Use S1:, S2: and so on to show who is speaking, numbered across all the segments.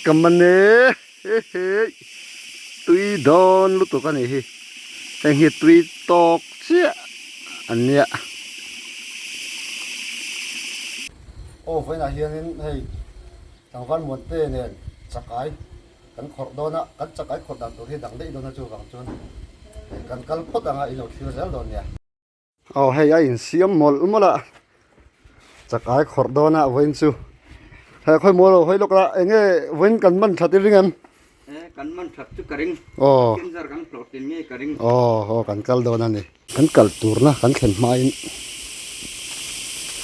S1: Kamane. Hey. Tui don lu tu kan hi. Teng hi tui tok sia. Ania. Oh, phải là hiền hey. Thằng văn một tê nè, chặt cái. Cắn khọt đó nè, cắn chặt cái khọt đằng tổ thì đằng đấy đó nó chưa vàng chôn. Cắn cắn phốt đằng ấy nó chưa dám đòn nè. Oh, hey ai xiêm mol la. Chặt cái khọt đó nè, vinh su. Hay khơi mua rồi, lúc là anh ấy vinh cắn mặn thật đi em.
S2: Cắn mặn thật chứ cả ring.
S1: Oh.
S2: Kiến ra cắn phốt tiền nghe cả ring.
S1: Oh, cắn cal đó nè. Cắn cal tour na, cắn khen mai.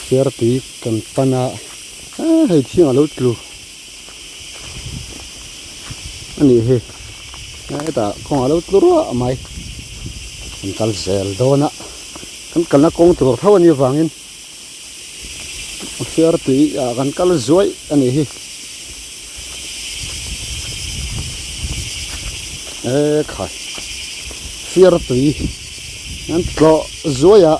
S1: Phía tí cắn pana. Hay thiên ở lâu luôn. Anh ấy he. Này ta không ở lâu luôn mày. Cắn cal zel đó na. Cắn cal na con tour thao như vangin. Phía tí cắn cal dối anh ấy he. Khai phía tùy anh có dối à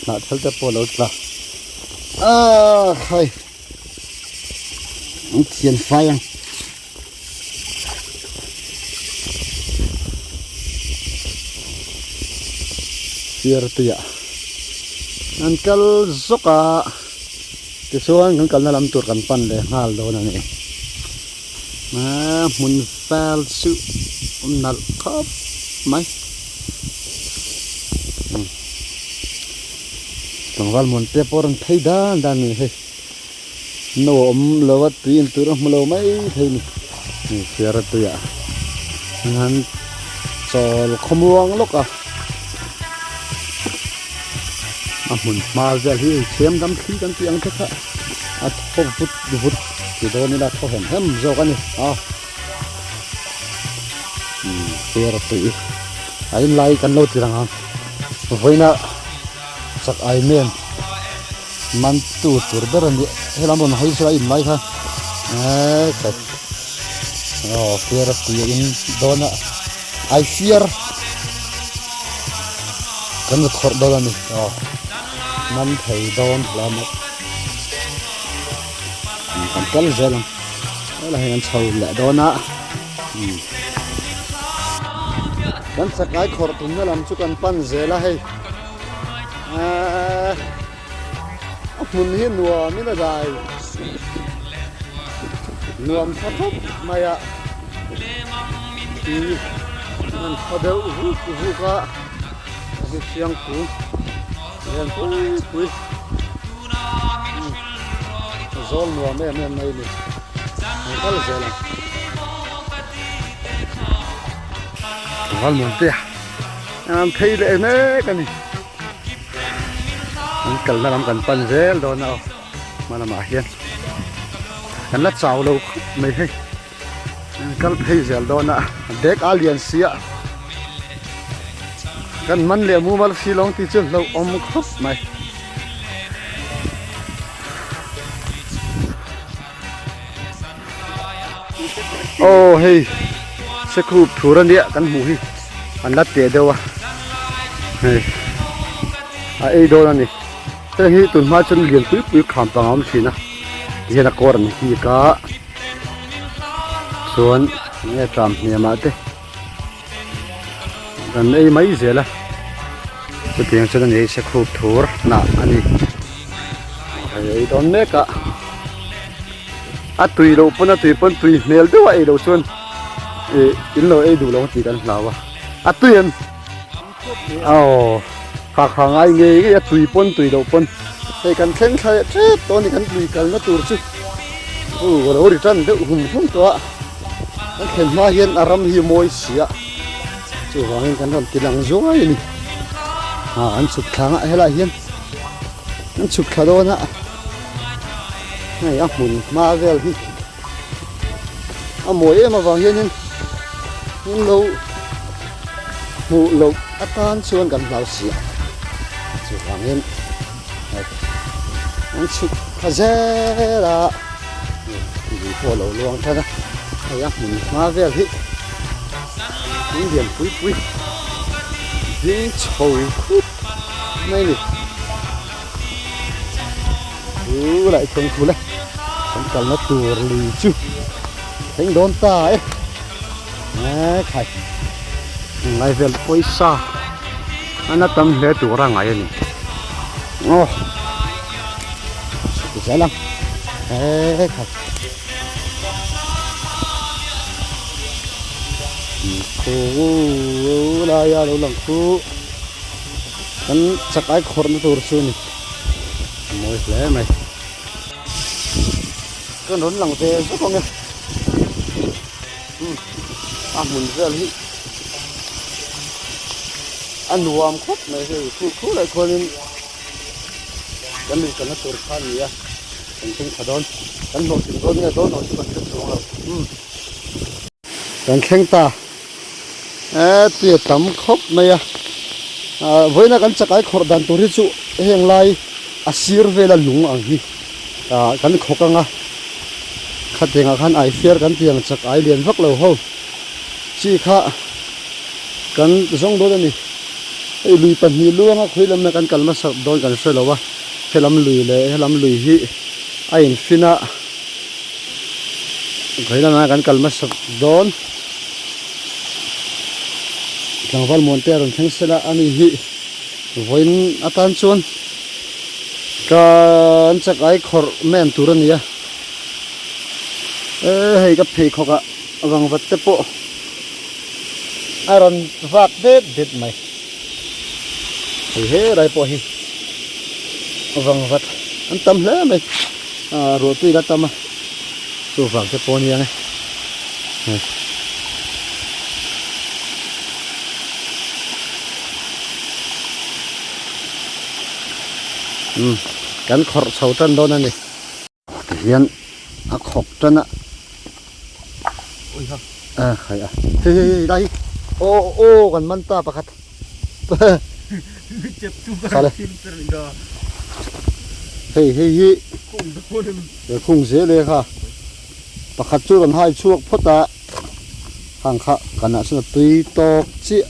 S1: nãy theo tập bộ lột là khai anh thiên phai anh phía tùy à anh có dốc à cái số anh cần làm tour cần pan để ngal đó này mun fel su nal khop mai tanggal mun te poran thaida dan he no lawat tin tur mlo mai thein ni fiara tu ya nan sol khomwang loka mun ma zel hi chem dam thi kan tiang thakha at phot vut thì đó nên là có hình hâm rồi cái này kia là tụi anh lại cần lâu thì rằng với nè chắc ai men man tu đó rồi hay là muốn hay sai lại ha cái kia là tụi anh đó nè ai fear cần được khort đó là này man thấy đó là một còn cái là lắm đó là hình sầu lẹ đó nè kan sakai khor tum na lam chu kan pan zela hei mun hi nuwa mi na dai nuam thap maya ti man phadau hu ka cái siang ku yan pui zol nuam em này ni kal zela hal mon tia am thấy lệ nè cái này anh cần làm cần pan zel đó nào mà làm hiền anh lát chảo lâu mày hay cần thấy zel đó nè deck alien xia cần man lệ mu mal xi long ti chân lâu om khóc mày oh hey sẽ khúc thủ ra địa căn mũ hi anh lát tiền đâu à này ai đâu là này thế hi tuần mai chân liền quý khám bằng ống xí na giờ là còn hi cả xuân nghe trầm nghe mà thế gần đây mấy giờ là cái tiếng cho nên sẽ khúc thủ na anh ấy đón mấy cả tùy đâu phân tùy nèo đâu vậy đâu xuân in lo ai đủ lâu chỉ cần nào à tùy khác hàng ai nghe cái tùy đâu phân thì cần khen khai chết tôi thì cần tùy cần nó tùy chứ rồi đâu đi chân đâu hùng to nó khen ma hiền aram hi môi xía chứ hoàng cần làm cái lăng dối này anh sụt kháng hay là hiền anh sụt khá đâu nè này ác muốn ma về đi mỗi em mà vào hiền nhưng lâu ngủ lâu tan xuân gần lão xỉa chỉ hoàng hiền anh chụp khá dễ là thì thua lâu luôn thôi đó này ác muốn ma về đi những điểm quý đi chồi khút này này lại không thú này kan kal na tur li chu thing don ta e khai ngai vel poisa ana tam hle tura ngai ni oh sai lắm khai khu la ya lo lang khu kan chakai khor na tur chu ni moi hle mai cái nón lằng về rất con nghe muốn ra đi ăn nuông khóc này thì khu lại coi nên cái mình cần nó tur phan gì à mình xin khởi đón cái nón thì đón nghe đón nón chỉ cần chút xuống rồi cái khen ta tiệt tắm khóc này à với nó cái cái khổ đàn tur chú hiện lại asir về là lúng ang hi cái khóc ang à khát tiếng khăn ai phiền cái tiếng chắc ai liền vắt lâu hông chỉ khá cái giống đó này lùi tận hi luôn á khuấy làm cái mà sập đôi cái sợi lâu á hay làm lùi lệ hay làm lùi hi ai phina khuấy làm cái mà sập đôi thằng Val Monte rồi thằng Sela anh hi với atan chuan cái chắc ai khor men turan ya hay cái phê khóc à vàng vật tế bộ Aaron vạc đết mày thì hết đây bộ hi vàng vật anh tâm lẽ mày rồi tuy đã tâm à rồi vàng tế bộ như này cái khор sầu chân đó này hiện khóc chân á khai à đây ô còn mắn ta bạc sao đây khung dễเลยค่ะbạcช่วยกันให้ช่วงพุทธะห่างค่ะกันนะสนับตีตอกเจี๊ย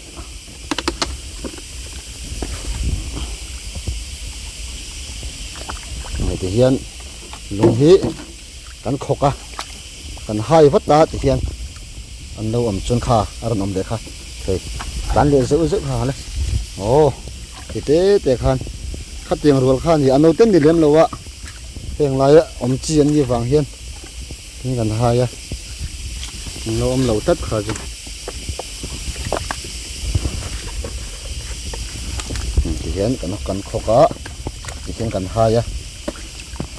S1: ไม่ได้เห็นลุงฮีกันขกอ่ะกันให้พุทธะที่เห็นอันนู้นจนขาอารมณ์เด็กค่ะเฮ้ยการเรียนซื้อขาเลยโอ้ที่เตะขันขัดเตียงรัวขันที่อันนู้นเต้นดิเลี้ยมเราวะเพียงไรอ่ะอมจีนยี่ฝังเฮียนนี่กันหายอ่ะเราอมเหลาตัดขาจิที่เห็นกันขกะที่เห็นกันหายอ่ะ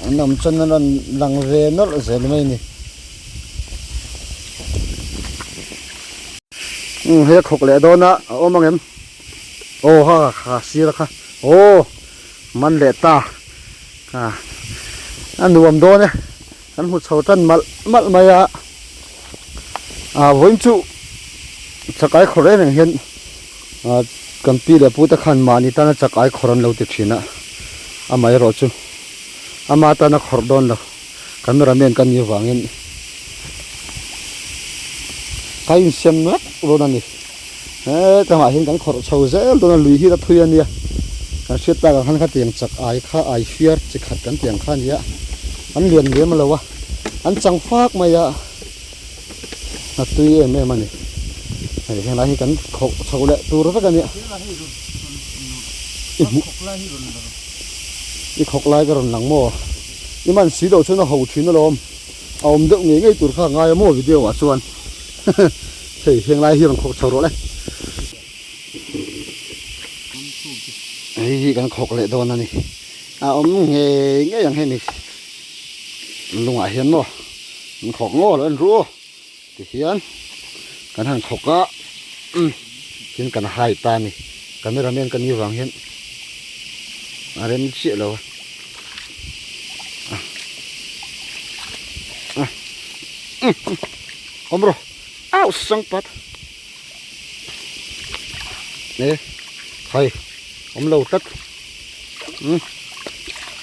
S1: อันนู้นจนนั้นหลังเวนนั่นเสร็จไหมนี่เฮ้ยขกเลยโดนนะโอ้มังเอ็มโอ้ฮ่าขาสีละค่ะโอ้มันเละตาอันรวมโดนเนี่ยอันหุ่นเสาตันมัดมายะวันจุสักไอ้ขอเรื่องเห็นกันปีเลยพูดตะขันมานี่ตอนนั้นสักไอ้ขอรันเราติดชินะไม่รอจูมาตอนนั้นขอโดนเรากันไม่รำเนียนกันอยู่ฝั่งเงินใครเสียมนักโดนนี่แต่ว่าเห็นกันขอเช่าเซลโดนลุยที่ตะทุยนี่การเชื่อตากันขัดเตียงจากไอ้ข้าไอ้เฟียร์จะขัดกันเตียงข้านี่อันเรียนมาแล้ววะอันจังฟากมายะนัดตุยแม่มันนี่เห็นอะไรกันขอเช่าเลยตัวรักกันเนี่ยอีขกลายกันหลังโม่อีมันสีดอกชนหัวชิ้นนั่นลมเอาเด็กงี้ตัวข้างง่ายโม่วิดีโอส่วนเฮ้ยเพียงไรที่มันขกเฉาโรเลยไอ้กันขกเลยโดนนั่นนี่เงี้ยอย่างเห็นนี่ลุงเห็นบ่มันขกโง่แล้วรู้ที่เห็นกันหันขกก็กินกันหายตานี่กันไม่ระเมียนกันยี่หวังเห็นอะไรมันเชี่ยแล้วอมรอ้าวสังปัดเนี่ยใครอมเราตัด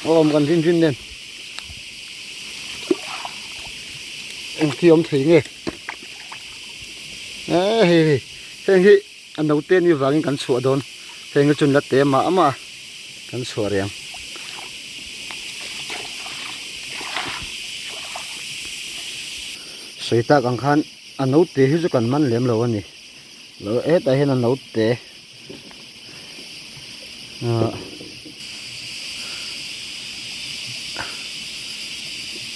S1: อมกันฟินเนี่ยที่อมถึงไงเฮ้ยอันนู้นเต้นอยู่ฝั่งกันสัวโดนเฮ้ยก็จุนละเตะมากันสัวเรียง soi ta kang khan an no te hi chu kan man lem lo ani lo ta hen an no te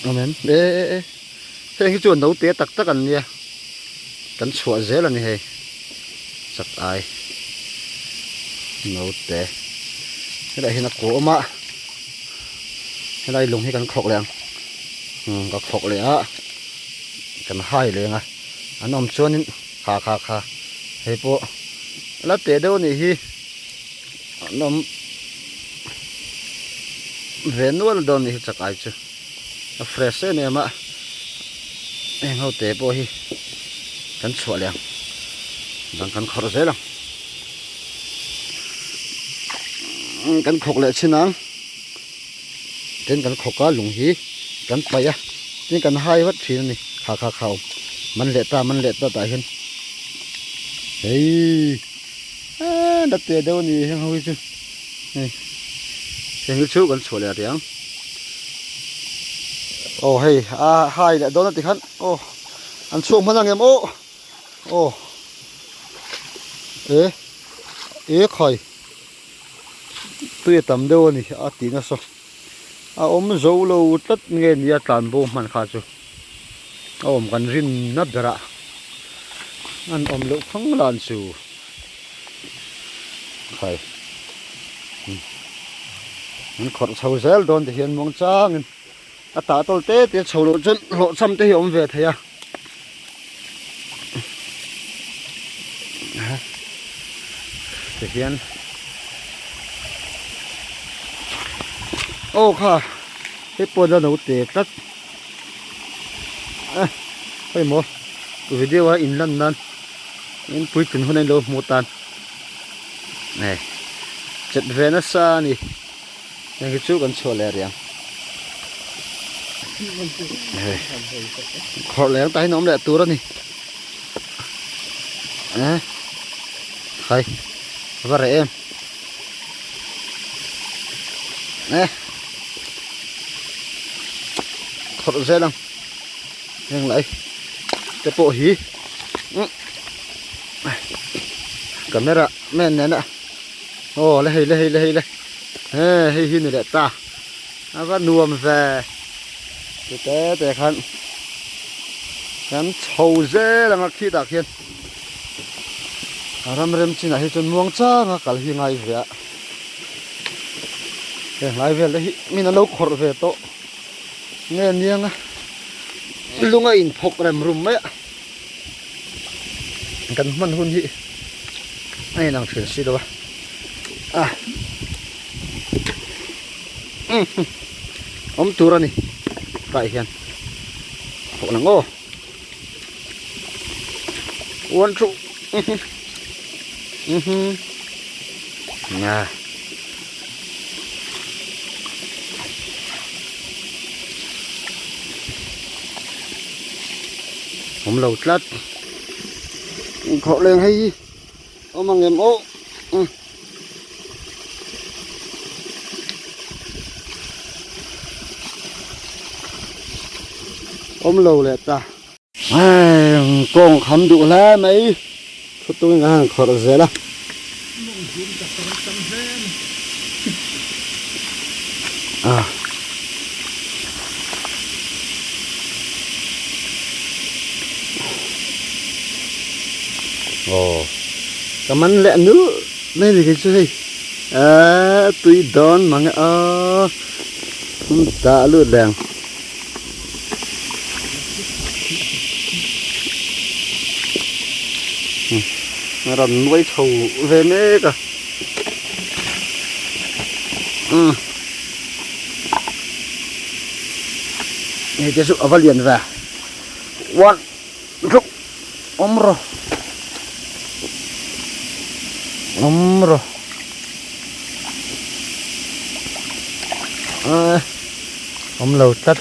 S1: amen thế cái chuồn nấu té tắc tắc ăn nha cắn sủa dễ là này sặc ai nấu té cái này là cổ mà cái này lùng hay cắn khọc liền cắn khọc liền á cắn hai liền à anh ông chuồn khà hay bộ lá té đâu này hi nó về nuôi là đòn này sặc ai chứ fresh này mà em hậu tế bôi hi cắn sủa liền đang cắn khổ dễ lắm cắn khổ lại xin ăn trên cắn khổ cá lủng hi cắn bay á trên cắn hai vắt thuyền này khà khảo mình lệ ta tại hen hey đặt tế đâu nè em hậu chứ này cái chú cắn sủa lại tiếng ô hey hai lại đó là tiếng hắn ô ăn xuống mà em ô ế khỏi tôi tầm đâu nè tí nó sao dấu lâu tất nghe đi tàn bộ mình khá chứ cần rin nắp ra ăn lúc phăng lan su khỏi ăn khọt sầu dẻo đòn thì hiện mong trang ta tol te te cholo chen lo sam te hiom ve thaya te hian ô kha cái po da no te tat phải mo video in lan nan in pui tin hunai lo mo tan này chet ve na sa ni cái chú con chole riang khó lẽ tay nó lại tua đó nè khay và rẻ em khó dễ lắm nhưng lại cái bộ hí camera men này nè ô lấy hey hi này đẹp ta và nuông về cái té khăn khăn sầu dễ là ngắt khi ta khiên rem chỉ là hết chân muông cha ngắt cả hi ngay vậy ngay về lấy mình nó khổ về to nghe niang á lung in phok rem rum ấy cần mình hun hi này nàng thử xí đâu ông tu ra nè tại hiện phụ nắng ô uốn trụ nhà ông lầu lát họ lên hay ông mang em ô lầu lẹ ta con khăm đủ lá mấy tôi ngang khó được dễ lắm cảm ơn lẹ nữa đây là cái gì tôi đón mà nghe ta luôn đèn rần nuôi thầu về mê cả này cái sự ở liền về one rục rồi lầu tắt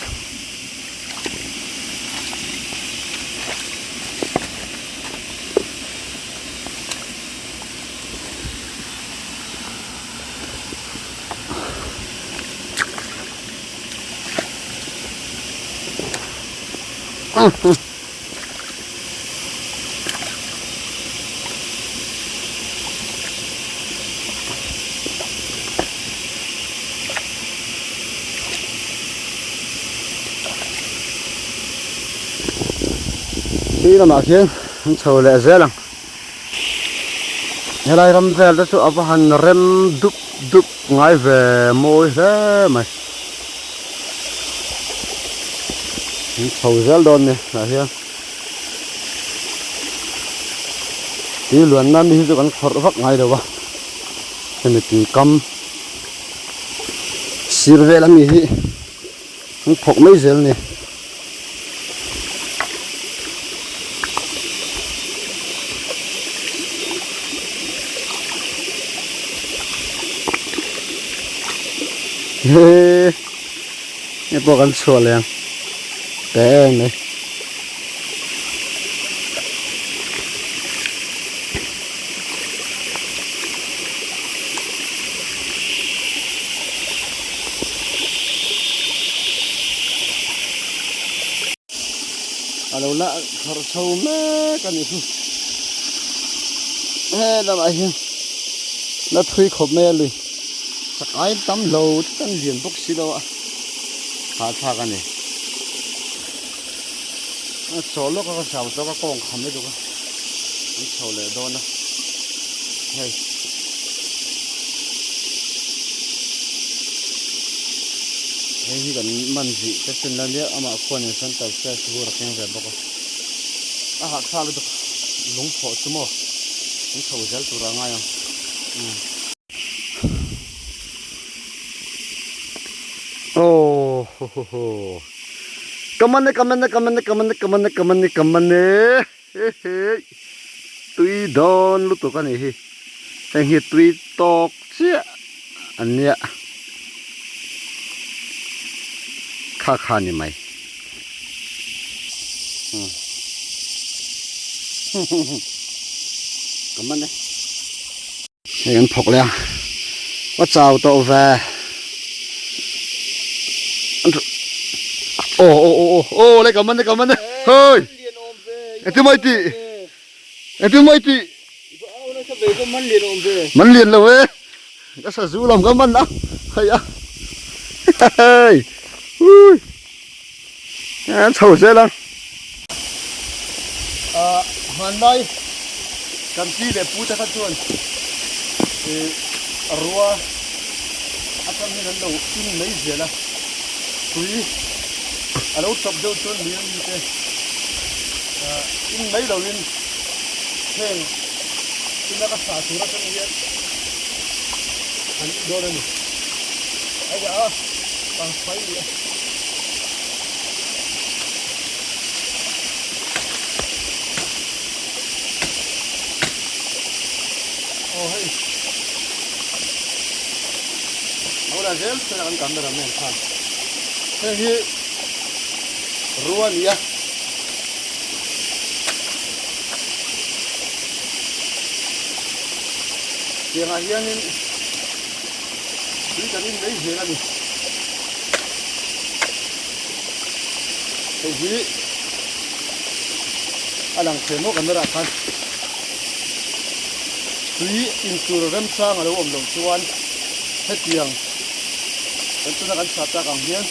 S1: tí là mà khiến sầu lẹ dễ lắm nhà này râm về đó chỗ áp hành rem đúc đúc ngay về môi thế mày sầu dễ đòn này là thế tí luận nan đi cho con phật vắt ngay đâu ba thế này tí cầm xịt về làm gì nó phộc mấy dễ này cái bộ con sủa liền té này alo lạ thở sâu mẹ cái này thế là vậy nó thui khổ mẹ luôn ai tắm lâu tăng diện bốc xí đâu ạ hả thà cái này số lúc có sầu cho các con không biết được cái sầu lệ đó nè hay hay cái mình gì cái chuyện là liệu mà quan hệ sinh tập sẽ vừa cái về bốc hả thà được lúng phổ chứ mà cái sầu dễ tụi ra ngay à oh ho ho come on tui don lu tu kan hi sang hi tui tok chia ania kha kha ni mai come on này ăn phọc liền bắt chào tàu về ô lấy cảm ơn hơi em thứ mấy tỷ mắn liền rồi ấy đã sợ rú lòng cảm ơn đó hay à ui sầu dễ lắm hoàn đây cầm chi để pu ta phát chuồn rùa ăn trong cái đầu in mấy gì là quý alo tập đâu cho miếng như thế in mấy đầu lên thêm in nó có xả xuống ra trong miếng anh đôi lên ấy giờ bằng phái đi oh hey ahora ya se la han cambiado también thế hi ruan ya tiếng Anh nên chỉ cần in đấy gì là gì cái gì anh đang xem một camera kan tùy in từ rem sang ở đâu ông đồng chuan hết tiếng anh tôi đang sát ra càng hiền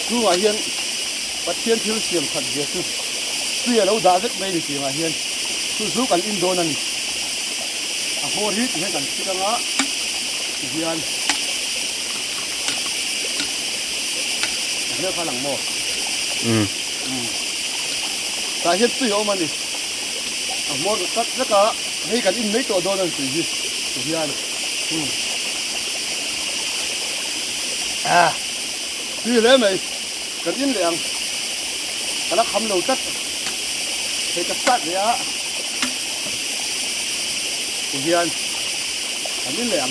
S1: thu à hiền bắt thiên thiếu xiêm thật việt tu tuy là lâu đã rất mấy thì mà hiền tu giúp anh in đô này hồ hít hay cần cái đó hiền nước pha lằng mò tại hiện tuy ông anh đi mò cắt rất là hay cần in mấy tổ đô này thì hiền tuy lấy mày cần in liền cái nó không đầu tất thì cái sát vậy á thì hiền cần in liền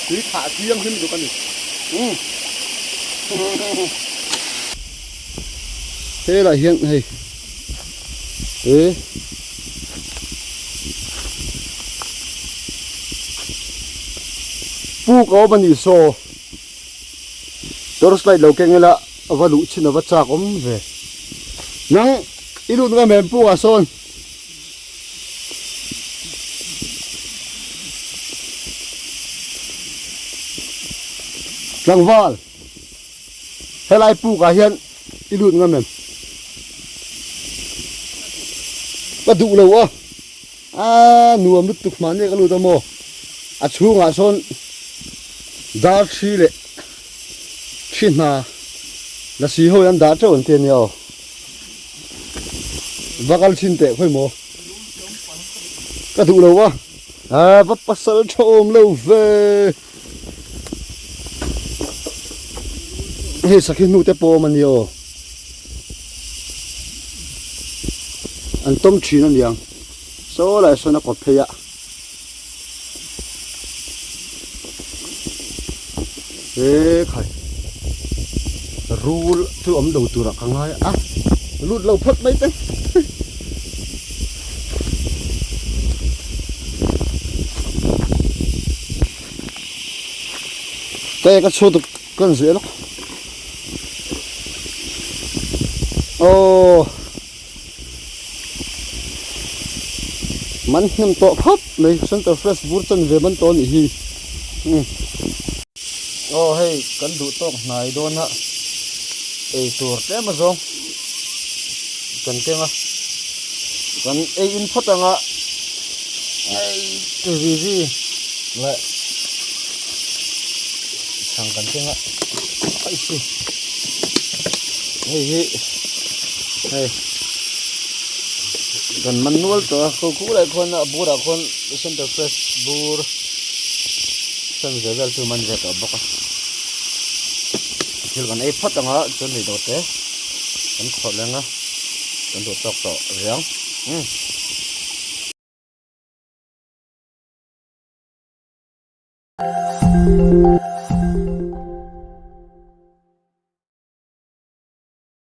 S1: tí thả thiêng thêm được con gì thế là hiện này thế pu có bao nhiêu số tôi sẽ lâu cái là vào lũ chín vào chả có về nắng ít lúc nữa mình pu à son lăng val hay lại pu cả hiện อีลุดงั้นแม่นปะดุเลยวะนัวมุดตุกมันเนี่ยก็รู้ตัวโมชูงส่วนดาร์ชีเลยชินนาแล้วสีหัวยันดาร์เจ้าอันเทียนยาวบักกัลชินเตะค่อยโมก็ดูเลยวะวัดปัสสาวะชมเลวเว้เฮ้ยสักนูเตะโปมันยออันต้มชีนั่นยังโซ่เลยส่วนนักกบเพียเฮ้ยใครรูลที่อมดูตัวรักข้างในรูดเราพัดไม่เต้แต่ก็ชดกันเสียหรอกโอ้มันน้ำโตพับเลยฉันจะเฟรชบูร์ตันเวมันต้นอีกโอ้เฮ้ยกันดูโต๊ะไหนโดนฮะตัวเต็มมาส่งกันเก่งอ่ะกันอินพุตอ่ะตัววีและทางกันเก่งอ่ะสิเฮ้ยกันมันนวลตัวคู่อะไรคนบูระคนฉันจะเฟสบูร์ฉันจะเวลตัวมันจะกับบอกที่กันพุตอ่ะจนได้โดดกันขอเลยนะกันโดดตอกเรียง